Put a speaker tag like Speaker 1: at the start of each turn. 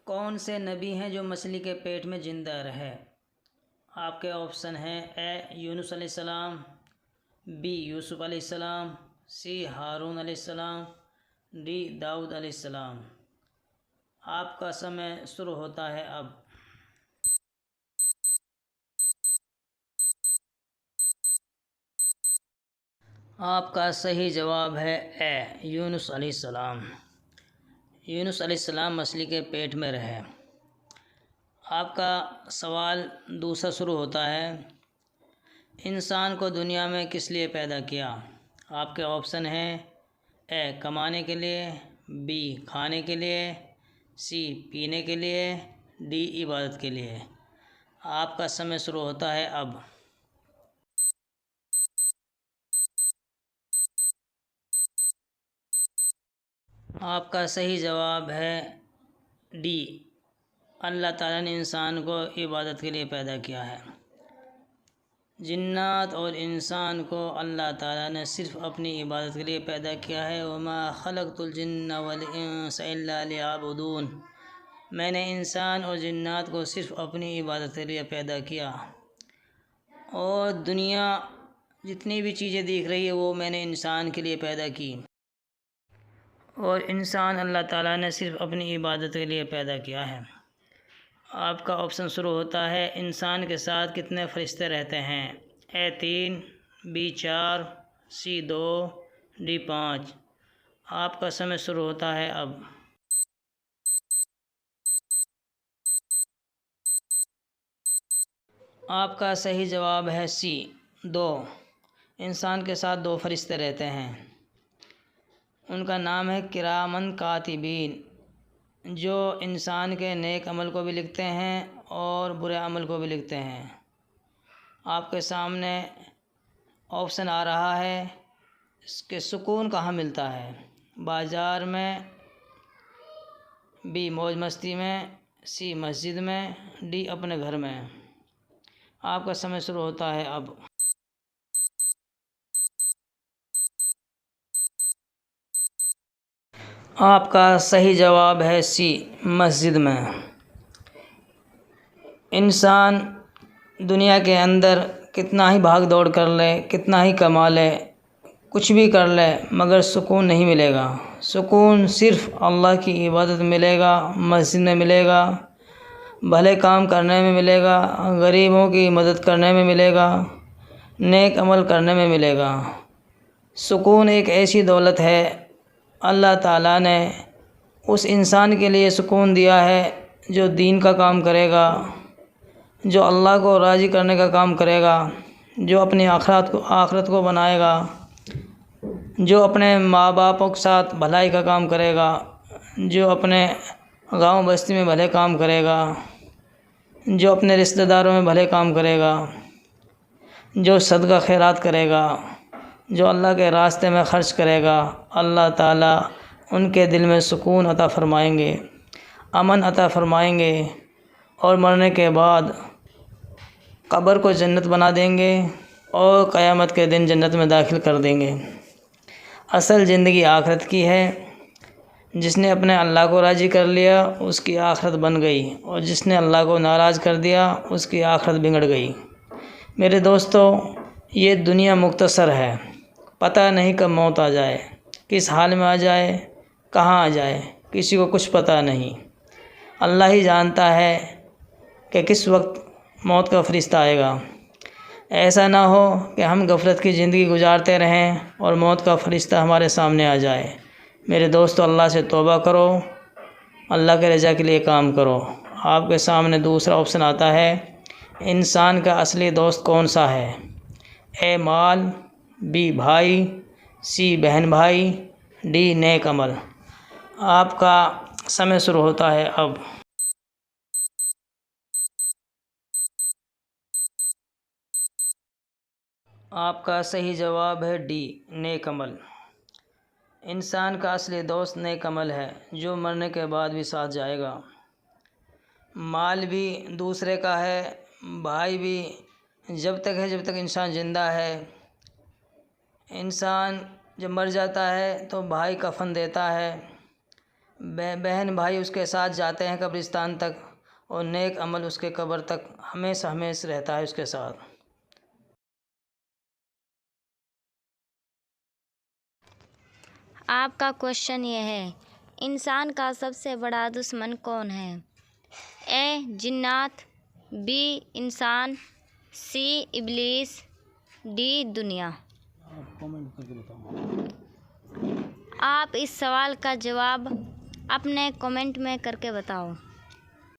Speaker 1: کون سے نبی ہیں جو مچھلی کے پیٹ میں زندہ رہے؟ آپ کے آپشن ہیں: اے یونس علیہ السلام، بی یوسف علیہ السلام، سی ہارون علیہ السلام، ڈی داؤد علیہ السلام۔ آپ کا سمے شروع ہوتا ہے اب۔ آپ کا صحیح جواب ہے اے یونس علیہ السلام۔ یونس علیہ السلام مچھلی کے پیٹ میں رہے۔ آپ کا سوال دوسرا شروع ہوتا ہے: انسان کو دنیا میں کس لیے پیدا کیا؟ آپ کے آپشن ہیں: اے کمانے کے لیے، بی کھانے کے لیے، سی پینے کے لیے، ڈی عبادت کے لیے۔ آپ کا سمے شروع ہوتا ہے اب۔ آپ کا صحیح جواب ہے ڈی، اللہ تعالیٰ نے انسان کو عبادت کے لیے پیدا کیا ہے۔ جنات اور انسان کو اللہ تعالیٰ نے صرف اپنی عبادت کے لیے پیدا کیا ہے۔ وما خلقت الجن والانس الا لیعبدون، میں نے انسان اور جنات کو صرف اپنی عبادت کے لیے پیدا کیا، اور دنیا جتنی بھی چیزیں دیکھ رہی ہے وہ میں نے انسان کے لیے پیدا کی، اور انسان اللہ تعالیٰ نے صرف اپنی عبادت کے لیے پیدا کیا ہے۔ آپ کا آپشن شروع ہوتا ہے: انسان کے ساتھ کتنے فرشتے رہتے ہیں؟ اے 3، بی 4، سی 2، ڈی 5۔ آپ کا سمے شروع ہوتا ہے اب۔ آپ کا صحیح جواب ہے سی 2، انسان کے ساتھ 2 فرشتے رہتے ہیں۔ ان کا نام ہے کرامن کاتبین، جو انسان کے نیک عمل کو بھی لکھتے ہیں اور برے عمل کو بھی لکھتے ہیں۔ آپ کے سامنے آپشن آ رہا ہے کہ سکون کہاں ملتا ہے؟ بازار میں، بی موج مستی میں، سی مسجد میں، ڈی اپنے گھر میں۔ آپ کا سمے شروع ہوتا ہے اب۔ آپ کا صحیح جواب ہے سی، مسجد میں۔ انسان دنیا کے اندر کتنا ہی بھاگ دوڑ کر لے، کتنا ہی کما لے، کچھ بھی کر لے، مگر سکون نہیں ملے گا۔ سکون صرف اللہ کی عبادت میں ملے گا، مسجد میں ملے گا، بھلے کام کرنے میں ملے گا، غریبوں کی مدد کرنے میں ملے گا، نیک عمل کرنے میں ملے گا۔ سکون ایک ایسی دولت ہے، اللہ تعالیٰ نے اس انسان کے لیے سکون دیا ہے جو دین کا کام کرے گا، جو اللہ کو راضی کرنے کا کام کرے گا، جو اپنی آخرت کو بنائے گا، جو اپنے ماں باپوں کے ساتھ بھلائی کا کام کرے گا، جو اپنے گاؤں بستی میں بھلے کام کرے گا، جو اپنے رشتہ داروں میں بھلے کام کرے گا، جو صدقہ خیرات کرے گا، جو اللہ کے راستے میں خرچ کرے گا، اللہ تعالیٰ ان کے دل میں سکون عطا فرمائیں گے، امن عطا فرمائیں گے، اور مرنے کے بعد قبر کو جنت بنا دیں گے، اور قیامت کے دن جنت میں داخل کر دیں گے۔ اصل زندگی آخرت کی ہے، جس نے اپنے اللہ کو راضی کر لیا اس کی آخرت بن گئی، اور جس نے اللہ کو ناراض کر دیا اس کی آخرت بگڑ گئی۔ میرے دوستو، یہ دنیا مختصر ہے، پتہ نہیں کب موت آ جائے، کس حال میں آ جائے، کہاں آ جائے، کسی کو کچھ پتہ نہیں۔ اللہ ہی جانتا ہے کہ کس وقت موت کا فرشتہ آئے گا۔ ایسا نہ ہو کہ ہم غفلت کی زندگی گزارتے رہیں اور موت کا فرشتہ ہمارے سامنے آ جائے۔ میرے دوستو، اللہ سے توبہ کرو، اللہ کے رضا کے لیے کام کرو۔ آپ کے سامنے دوسرا آپشن آتا ہے: انسان کا اصلی دوست کون سا ہے؟ اے مال، بی بھائی، سی بہن بھائی، ڈی نیک عمل۔ آپ کا سمے شروع ہوتا ہے اب۔ آپ کا صحیح جواب ہے ڈی، نیک عمل۔ انسان کا اصلی دوست نیک عمل ہے، جو مرنے کے بعد بھی ساتھ جائے گا۔ مال بھی دوسرے کا ہے، بھائی بھی جب تک ہے، جب تک انسان زندہ ہے۔ انسان جب مر جاتا ہے تو بھائی کفن دیتا ہے، بہن بھائی اس کے ساتھ جاتے ہیں قبرستان تک، اور نیک عمل اس کے قبر تک ہمیشہ ہمیشہ رہتا ہے اس کے ساتھ۔
Speaker 2: آپ کا کوشچن یہ ہے، انسان کا سب سے بڑا دشمن کون ہے؟ اے جنات، بی انسان، سی ابلیس، ڈی دنیا۔ آپ اس سوال کا جواب اپنے کمنٹ میں کر کے بتاؤ۔